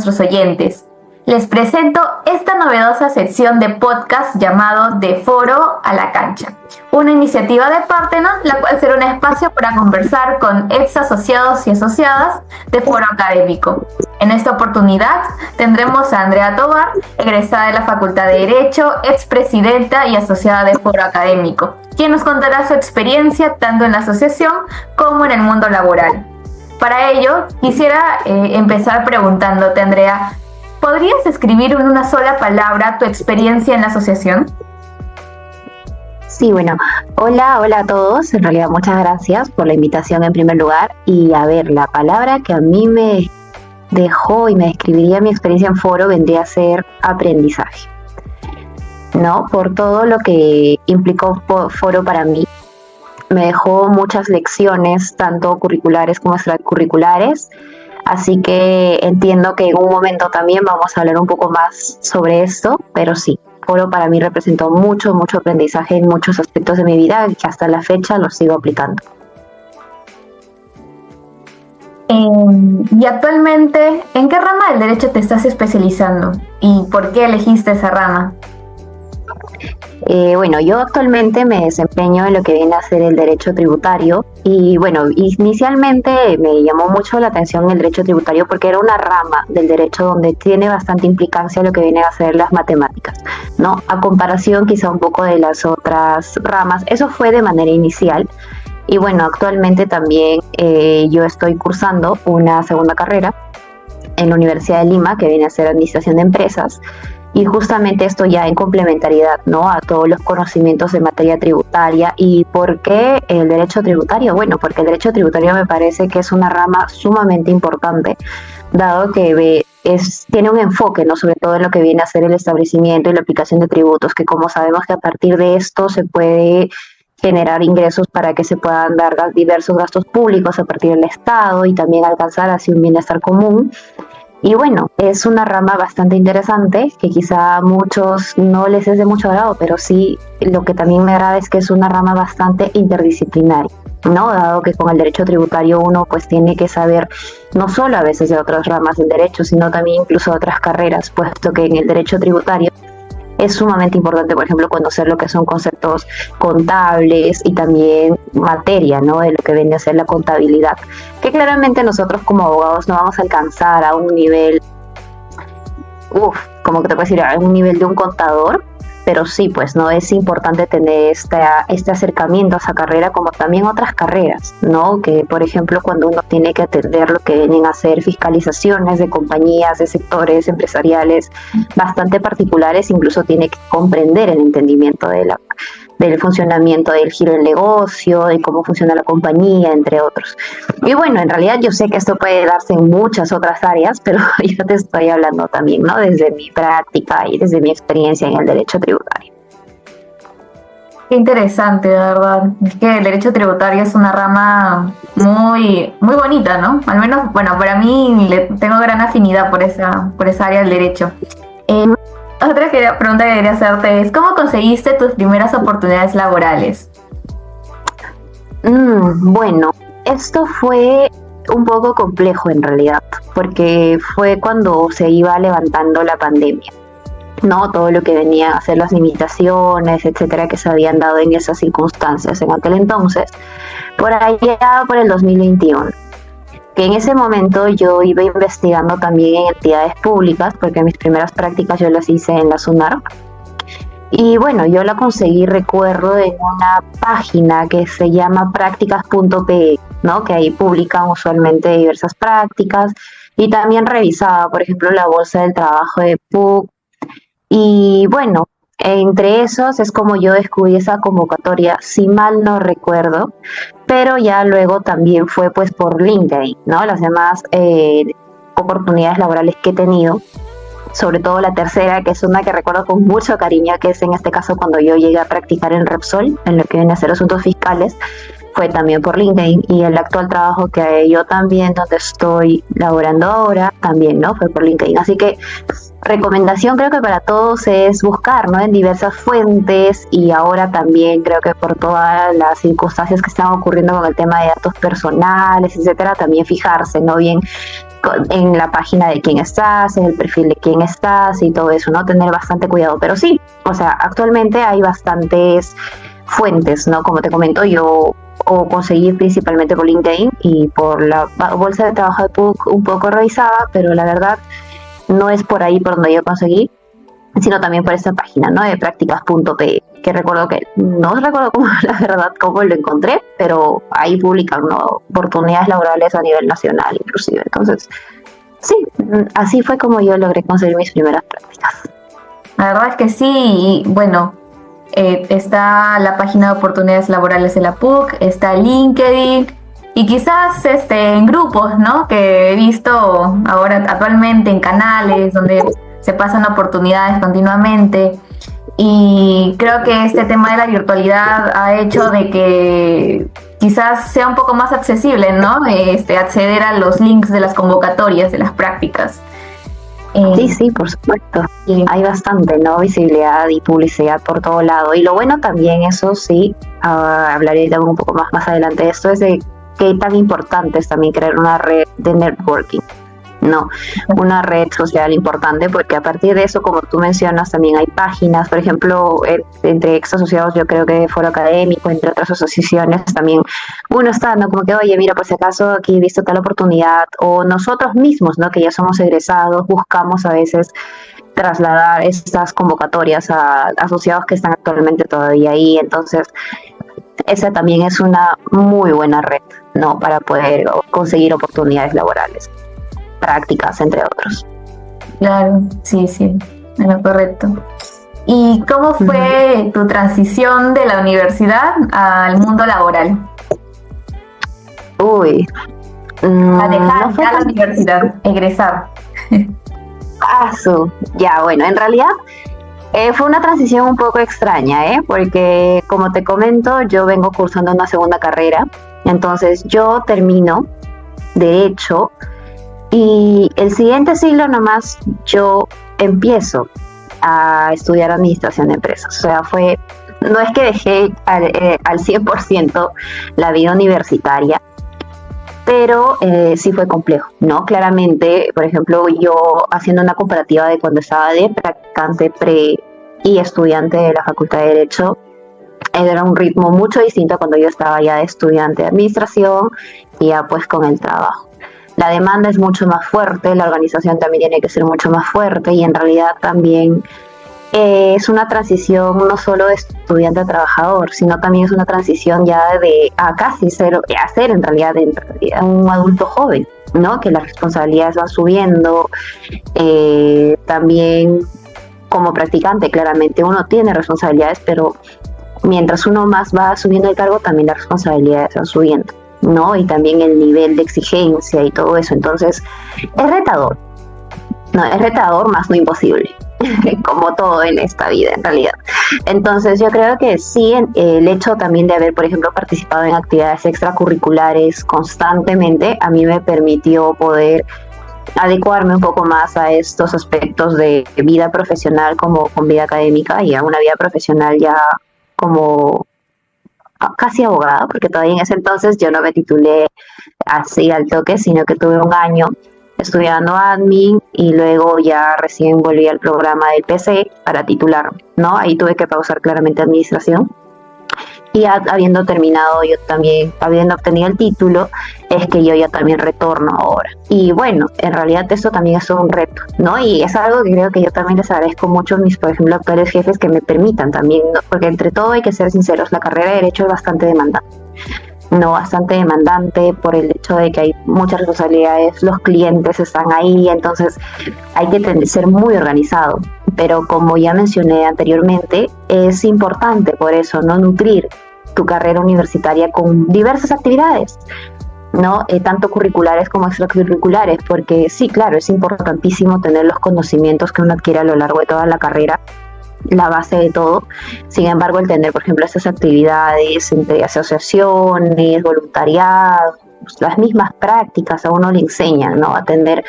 nuestros oyentes. Les presento esta novedosa sección de podcast llamado De Foro a la Cancha, una iniciativa de Parthenon, la cual será un espacio para conversar con ex asociados y asociadas de Foro Académico. En esta oportunidad tendremos a Andrea Tovar, egresada de la Facultad de Derecho, expresidenta y asociada de Foro Académico, quien nos contará su experiencia tanto en la asociación como en el mundo laboral. Para ello, quisiera empezar preguntándote, Andrea, ¿podrías escribir en una sola palabra tu experiencia en la asociación? Sí, bueno, hola a todos. En realidad, muchas gracias por la invitación en primer lugar. Y a ver, la palabra que a mí me dejó y me describiría mi experiencia en Foro vendría a ser aprendizaje, ¿no? Por todo lo que implicó Foro para mí. Me dejó muchas lecciones, tanto curriculares como extracurriculares. Así que entiendo que en un momento también vamos a hablar un poco más sobre esto, pero sí, Foro para mí representó mucho aprendizaje en muchos aspectos de mi vida que hasta la fecha lo sigo aplicando. Y actualmente, ¿en qué rama del derecho te estás especializando? ¿Y por qué elegiste esa rama? Bueno, yo actualmente me desempeño en lo que viene a ser el derecho tributario y bueno, inicialmente me llamó mucho la atención el derecho tributario porque era una rama del derecho donde tiene bastante implicancia lo que viene a ser las matemáticas, ¿no? A comparación quizá un poco de las otras ramas, eso fue de manera inicial. Y bueno, actualmente también yo estoy cursando una segunda carrera en la Universidad de Lima que viene a ser Administración de Empresas. Y justamente esto ya en complementariedad, ¿no?, a todos los conocimientos de materia tributaria. ¿Y por qué el derecho tributario? Bueno, porque el derecho tributario me parece que es una rama sumamente importante, dado que tiene un enfoque, ¿no?, sobre todo en lo que viene a ser el establecimiento y la aplicación de tributos, que como sabemos que a partir de esto se puede generar ingresos para que se puedan dar diversos gastos públicos a partir del Estado y también alcanzar así un bienestar común. Y bueno, es una rama bastante interesante que quizá a muchos no les es de mucho agrado, pero sí lo que también me agrada es que es una rama bastante interdisciplinaria, ¿no? Dado que con el derecho tributario uno pues tiene que saber no solo a veces de otras ramas del derecho, sino también incluso de otras carreras, puesto que en el derecho tributario es sumamente importante, por ejemplo, conocer lo que son conceptos contables y también materia, ¿no?, de lo que viene a ser la contabilidad, que claramente nosotros como abogados no vamos a alcanzar a un nivel, como que te puedo decir, a un nivel de un contador, pero sí, pues, ¿no?, es importante tener este acercamiento a esa carrera como también otras carreras, ¿no?, que por ejemplo cuando uno tiene que atender lo que vienen a ser fiscalizaciones de compañías, de sectores empresariales bastante particulares, incluso tiene que comprender el entendimiento del funcionamiento del giro del negocio, de cómo funciona la compañía, entre otros. Y bueno, en realidad yo sé que esto puede darse en muchas otras áreas, pero yo te estoy hablando también, ¿no?, desde mi práctica y desde mi experiencia en el derecho tributario. Qué interesante, de verdad. Es que el derecho tributario es una rama muy bonita, ¿no? Al menos, bueno, para mí tengo gran afinidad por esa área del derecho. Otra pregunta que quería hacerte es, ¿cómo conseguiste tus primeras oportunidades laborales? Bueno, esto fue un poco complejo en realidad, porque fue cuando se iba levantando la pandemia, ¿no? Todo lo que venía a ser las limitaciones, etcétera, que se habían dado en esas circunstancias en aquel entonces, por allá por el 2021. Que en ese momento yo iba investigando también en entidades públicas, porque mis primeras prácticas yo las hice en la SUNAR. Y bueno, yo la conseguí, recuerdo, en una página que se llama prácticas.pe, ¿no?, que ahí publican usualmente diversas prácticas y también revisaba, por ejemplo, la bolsa del trabajo de PUC. Y bueno, entre esos es como yo descubrí esa convocatoria, si mal no recuerdo, pero ya luego también fue pues por LinkedIn, ¿no? Las demás oportunidades laborales que he tenido, sobre todo la tercera, que es una que recuerdo con mucho cariño, que es en este caso cuando yo llegué a practicar en Repsol, en lo que viene a ser asuntos fiscales, fue también por LinkedIn. Y el actual trabajo que yo también, donde estoy laborando ahora, también, ¿no?, fue por LinkedIn. Así que recomendación creo que para todos es buscar, ¿no?, en diversas fuentes, y ahora también creo que por todas las circunstancias que están ocurriendo con el tema de datos personales, etcétera, también fijarse, ¿no?, bien en la página de quién estás, en el perfil de quién estás y todo eso, ¿no? Tener bastante cuidado. Pero sí, o sea, actualmente hay bastantes fuentes, ¿no? Como te comento, yo conseguí principalmente por LinkedIn y por la bolsa de trabajo de PUC un poco revisada, pero la verdad no es por ahí por donde yo conseguí, sino también por esta página, ¿no? De prácticas.pe, que recuerdo que no recuerdo cómo, la verdad, cómo lo encontré, pero ahí publican, ¿no? Oportunidades laborales a nivel nacional, inclusive. Entonces, sí, así fue como yo logré conseguir mis primeras prácticas. La verdad es que sí, y bueno, está la página de oportunidades laborales de la PUC, está LinkedIn, y quizás en grupos, ¿no? Que he visto ahora actualmente en canales donde se pasan oportunidades continuamente. Y creo que este tema de la virtualidad ha hecho de que quizás sea un poco más accesible, ¿no? Acceder a los links de las convocatorias, de las prácticas. Sí, por supuesto. Hay bastante, ¿no? Visibilidad y publicidad por todo lado. Y lo bueno también, eso sí, hablaré un poco más adelante de esto, es de qué tan importante es también crear una red de networking. No, una red social importante, porque a partir de eso, como tú mencionas, también hay páginas, por ejemplo, entre ex asociados, yo creo que Foro Académico, entre otras asociaciones, también uno está, ¿no? Como que, oye, mira, por si acaso aquí he visto tal oportunidad, o nosotros mismos, ¿no? Que ya somos egresados, buscamos a veces trasladar estas convocatorias a asociados que están actualmente todavía ahí, entonces esa también es una muy buena red, ¿no? Para poder conseguir oportunidades laborales, prácticas, entre otros. Claro, sí, en lo correcto. ¿Y cómo fue tu transición de la universidad al mundo laboral? A dejar ya la universidad, egresar. Ya, bueno, en realidad fue una transición un poco extraña, porque como te comento, yo vengo cursando una segunda carrera, entonces yo termino Derecho y el siguiente siglo nomás yo empiezo a estudiar Administración de Empresas. O sea, no es que dejé al 100% la vida universitaria, pero sí fue complejo, ¿no? Claramente, por ejemplo, yo haciendo una comparativa de cuando estaba de practicante y estudiante de la Facultad de Derecho, era un ritmo mucho distinto a cuando yo estaba ya de estudiante de Administración y ya pues con el trabajo. La demanda es mucho más fuerte, la organización también tiene que ser mucho más fuerte y en realidad también es una transición no solo de estudiante a trabajador, sino también es una transición ya a casi ser en realidad un adulto joven, ¿no? Que las responsabilidades van subiendo, también como practicante claramente uno tiene responsabilidades, pero mientras uno más va subiendo el cargo también las responsabilidades van subiendo, ¿no? Y también el nivel de exigencia y todo eso. Entonces, es retador. No, es retador, más no imposible, como todo en esta vida en realidad. Entonces, yo creo que sí, el hecho también de haber, por ejemplo, participado en actividades extracurriculares constantemente, a mí me permitió poder adecuarme un poco más a estos aspectos de vida profesional como con vida académica y a una vida profesional ya como casi abogada, porque todavía en ese entonces yo no me titulé así al toque, sino que tuve un año estudiando admin y luego ya recién volví al programa del PC para titularme, ¿no? Ahí tuve que pausar claramente administración. Y habiendo terminado yo también, habiendo obtenido el título, es que yo ya también retorno ahora. Y bueno, en realidad esto también es un reto, ¿no? Y es algo que creo que yo también les agradezco mucho a mis, por ejemplo, actuales jefes que me permitan también, ¿no? Porque entre todo hay que ser sinceros, la carrera de Derecho es bastante demandante. No, bastante demandante por el hecho de que hay muchas responsabilidades, los clientes están ahí, entonces hay que ser muy organizado. Pero como ya mencioné anteriormente, es importante por eso, ¿no? Nutrir tu carrera universitaria con diversas actividades, ¿no? Tanto curriculares como extracurriculares, porque sí, claro, es importantísimo tener los conocimientos que uno adquiere a lo largo de toda la carrera, la base de todo. Sin embargo, el tener, por ejemplo, estas actividades entre asociaciones, voluntariado, las mismas prácticas a uno le enseñan, ¿no? A tener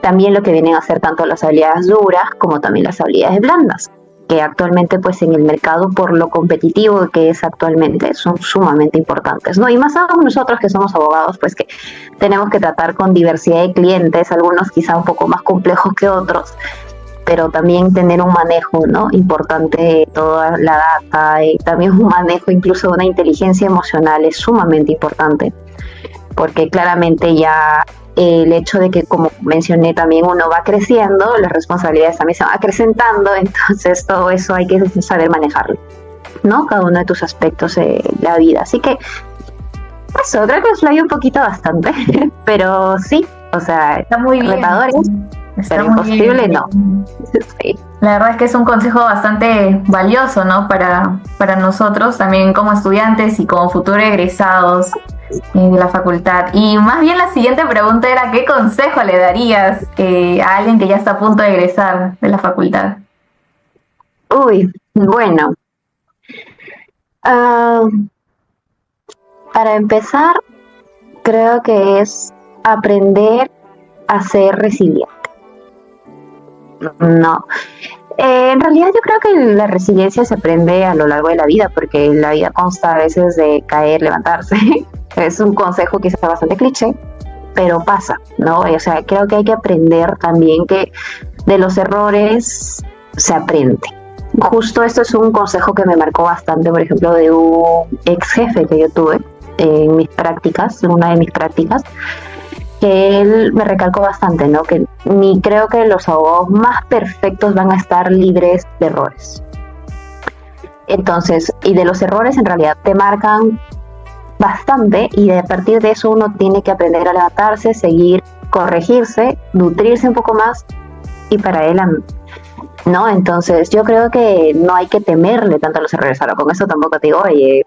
también lo que vienen a ser tanto las habilidades duras como también las habilidades blandas, que actualmente pues en el mercado, por lo competitivo que es actualmente, son sumamente importantes, ¿no? Y más aún nosotros que somos abogados, pues que tenemos que tratar con diversidad de clientes, algunos quizá un poco más complejos que otros, pero también tener un manejo, ¿no?, importante de toda la data, y también un manejo incluso de una inteligencia emocional es sumamente importante, porque claramente ya el hecho de que, como mencioné, también uno va creciendo, las responsabilidades también se van acrecentando, entonces todo eso hay que saber manejarlo, ¿no? Cada uno de tus aspectos de la vida. Así que eso, creo que explayé un poquito bastante, pero sí, o sea, Está muy bien. retadores, Está pero muy imposible bien. no. Sí. La verdad es que es un consejo bastante valioso, ¿no? Para nosotros también como estudiantes y como futuros egresados de la facultad. Y más bien la siguiente pregunta era, ¿qué consejo le darías a alguien que ya está a punto de egresar de la facultad? Uy, bueno. Para empezar, creo que es aprender a ser resiliente. No. En realidad yo creo que la resiliencia se aprende a lo largo de la vida, porque la vida consta a veces de caer, levantarse. Es un consejo quizás bastante cliché, pero pasa, ¿no? O sea, creo que hay que aprender también que de los errores se aprende. Justo esto es un consejo que me marcó bastante, por ejemplo, de un ex jefe que yo tuve en mis prácticas, en una de mis prácticas, que él me recalcó bastante, ¿no? Que ni creo que los abogados más perfectos van a estar libres de errores. Entonces, y de los errores en realidad te marcan bastante, y a partir de eso uno tiene que aprender a levantarse, seguir, corregirse, nutrirse un poco más y para adelante, ¿no? Entonces yo creo que no hay que temerle tanto a los errores. Ahora con eso tampoco te digo, oye,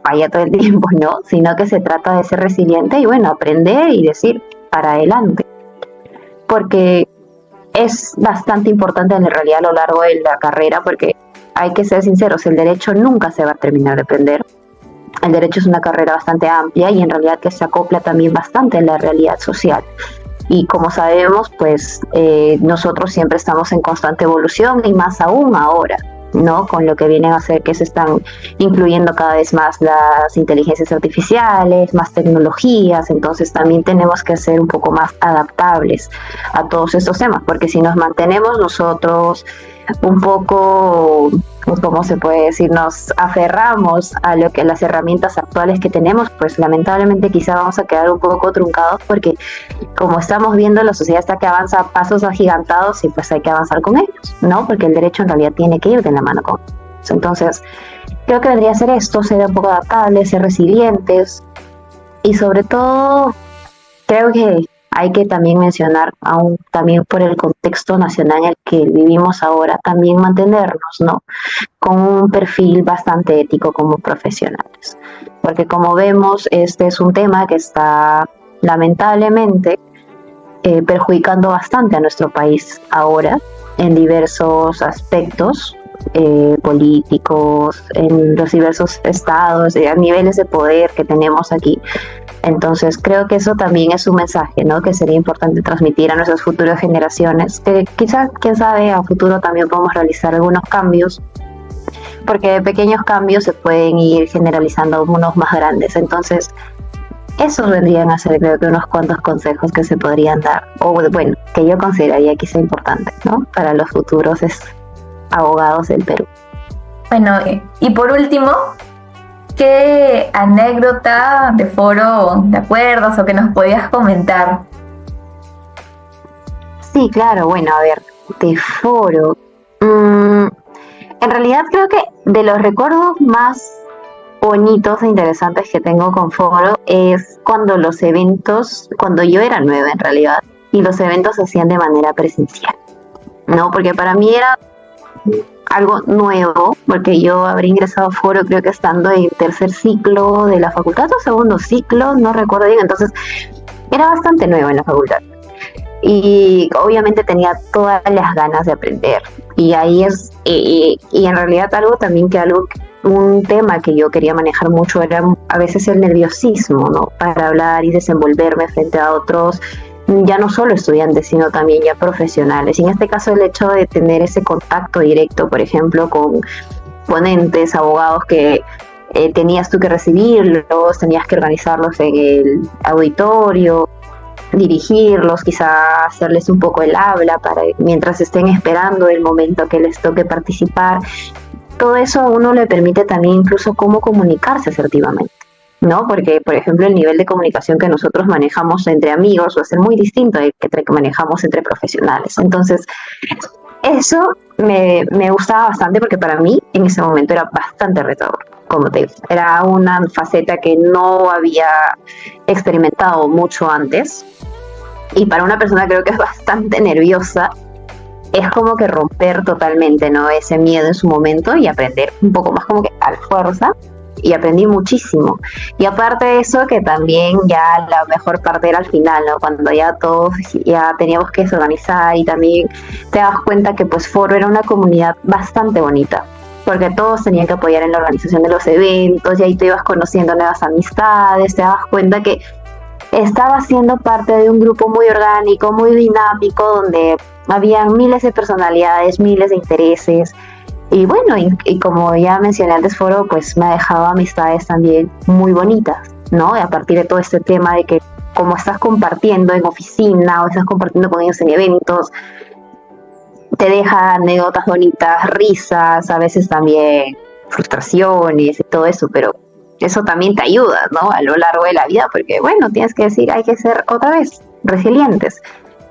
falla todo el tiempo, ¿no? Sino que se trata de ser resiliente y bueno, aprender y decir para adelante, porque es bastante importante en realidad a lo largo de la carrera, porque hay que ser sinceros, el derecho nunca se va a terminar de aprender. El derecho es una carrera bastante amplia y en realidad que se acopla también bastante en la realidad social. Y como sabemos, pues nosotros siempre estamos en constante evolución, y más aún ahora, ¿no? Con lo que vienen a ser que se están incluyendo cada vez más las inteligencias artificiales, más tecnologías. Entonces también tenemos que ser un poco más adaptables a todos estos temas, porque si nos mantenemos nosotros un poco, ¿cómo se puede decir?, nos aferramos a lo que las herramientas actuales que tenemos, pues lamentablemente quizá vamos a quedar un poco truncados, porque como estamos viendo, la sociedad está que avanza a pasos agigantados y pues hay que avanzar con ellos, ¿no? Porque el derecho en realidad tiene que ir de la mano con eso. Entonces creo que vendría a ser esto, ser un poco adaptables, ser resilientes, y sobre todo creo que hay que también mencionar, aún también por el contexto nacional en el que vivimos ahora, también mantenernos, ¿no?, con un perfil bastante ético como profesionales. Porque como vemos, este es un tema que está lamentablemente perjudicando bastante a nuestro país ahora en diversos aspectos políticos, en los diversos estados, a niveles de poder que tenemos aquí. Entonces creo que eso también es un mensaje, ¿no?, que sería importante transmitir a nuestras futuras generaciones, que quizás, quién sabe, a futuro también podemos realizar algunos cambios, porque de pequeños cambios se pueden ir generalizando a unos más grandes. Entonces esos vendrían a ser, creo que, unos cuantos consejos que se podrían dar, o bueno, que yo consideraría quizá importantes, ¿no?, para los futuros abogados del Perú. Bueno, y por último, ¿qué anécdota de foro te acuerdas o que nos podías comentar? Sí, claro, bueno, a ver, de foro. En realidad creo que de los recuerdos más bonitos e interesantes que tengo con foro es cuando los eventos, cuando yo era nueva en realidad, y los eventos se hacían de manera presencial, ¿no? Porque para mí era algo nuevo, porque yo habría ingresado a foro creo que estando en tercer ciclo de la facultad o segundo ciclo, no recuerdo bien. Entonces era bastante nuevo en la facultad y obviamente tenía todas las ganas de aprender, y ahí es y en realidad un tema que yo quería manejar mucho era a veces el nerviosismo, ¿no?, para hablar y desenvolverme frente a otros ya no solo estudiantes, sino también ya profesionales. Y en este caso el hecho de tener ese contacto directo, por ejemplo, con ponentes, abogados que tenías tú que recibirlos, tenías que organizarlos en el auditorio, dirigirlos, quizá hacerles un poco el habla para mientras estén esperando el momento que les toque participar. Todo eso a uno le permite también incluso cómo comunicarse asertivamente, ¿no? Porque, por ejemplo, el nivel de comunicación que nosotros manejamos entre amigos va a ser muy distinto al que manejamos entre profesionales. Entonces, eso me gustaba bastante porque para mí en ese momento era bastante retador. Como te digo, era una faceta que no había experimentado mucho antes. Y para una persona creo que es bastante nerviosa, es como que romper totalmente, ¿no? Ese miedo en su momento y aprender un poco más como que a la fuerza. Y aprendí muchísimo. Y aparte de eso, que también ya la mejor parte era al final, ¿no? Cuando ya todos ya teníamos que desorganizar y también te das cuenta que pues Foro era una comunidad bastante bonita, porque todos tenían que apoyar en la organización de los eventos y ahí te ibas conociendo nuevas amistades, te das cuenta que estabas siendo parte de un grupo muy orgánico, muy dinámico, donde habían miles de personalidades, miles de intereses. Y bueno, y como ya mencioné antes, Foro pues me ha dejado amistades también muy bonitas, ¿no? Y a partir de todo este tema de que como estás compartiendo en oficina o estás compartiendo con ellos en eventos, te deja anécdotas bonitas, risas, a veces también frustraciones y todo eso, pero eso también te ayuda, ¿no? A lo largo de la vida, porque bueno, tienes que decir, hay que ser otra vez resilientes.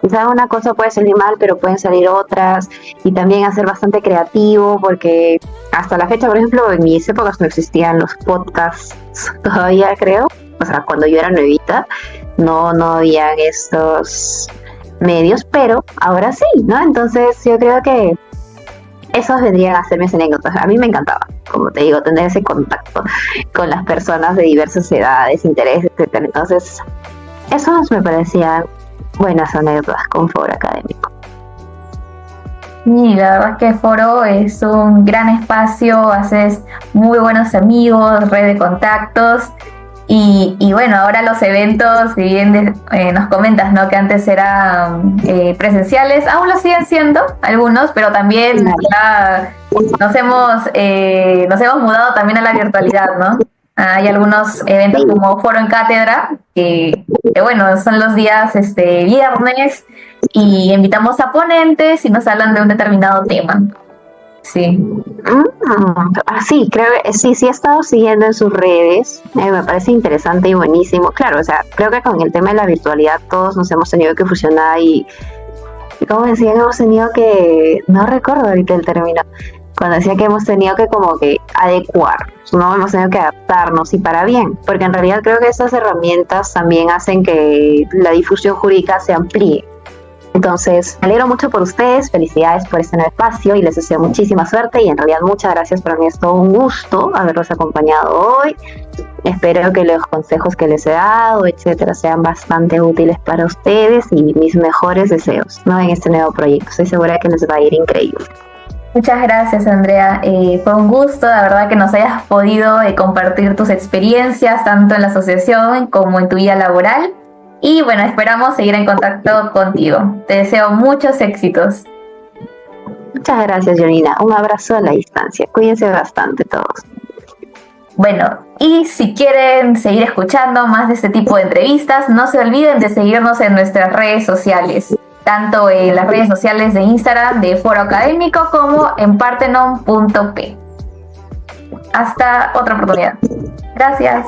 Quizá una cosa puede salir mal, pero pueden salir otras, y también hacer bastante creativo, porque hasta la fecha, por ejemplo, en mis épocas no existían los podcasts todavía, creo. O sea, cuando yo era nuevita, no habían estos medios, pero ahora sí, ¿no? Entonces yo creo que esos vendrían a ser mis anécdotas. A mí me encantaba, como te digo, tener ese contacto con las personas de diversas edades, intereses, etcétera. Entonces, esos me parecían buenas anécdotas con Foro Académico. Y la verdad es que Foro es un gran espacio, haces muy buenos amigos, red de contactos. Y bueno, ahora los eventos, si bien nos comentas, ¿no?, que antes eran presenciales, aún lo siguen siendo algunos, pero también ya nos hemos mudado también a la virtualidad, ¿no? Hay algunos eventos como Foro en Cátedra, que bueno, son los días viernes, y invitamos a ponentes y nos hablan de un determinado tema. Sí. Sí, creo que sí he estado siguiendo en sus redes, me parece interesante y buenísimo. Claro, o sea, creo que con el tema de la virtualidad todos nos hemos tenido que fusionar y como decían, hemos tenido que, no recuerdo ahorita el término, cuando decía que hemos tenido que como que adecuar, no hemos tenido que adaptarnos, y para bien, porque en realidad creo que estas herramientas también hacen que la difusión jurídica se amplíe. Entonces, me alegro mucho por ustedes, felicidades por este nuevo espacio y les deseo muchísima suerte, y en realidad muchas gracias. Para mí es todo un gusto haberlos acompañado hoy. Espero que los consejos que les he dado, etcétera, sean bastante útiles para ustedes, y mis mejores deseos, ¿no?, en este nuevo proyecto. Estoy segura que les va a ir increíble. Muchas gracias, Andrea. Fue un gusto, la verdad, que nos hayas podido compartir tus experiencias, tanto en la asociación como en tu vida laboral. Y bueno, esperamos seguir en contacto contigo. Te deseo muchos éxitos. Muchas gracias, Jonina. Un abrazo a la distancia. Cuídense bastante todos. Bueno, y si quieren seguir escuchando más de este tipo de entrevistas, no se olviden de seguirnos en nuestras redes sociales, tanto en las redes sociales de Instagram de Foro Académico como en parthenon.p. Hasta otra oportunidad. Gracias.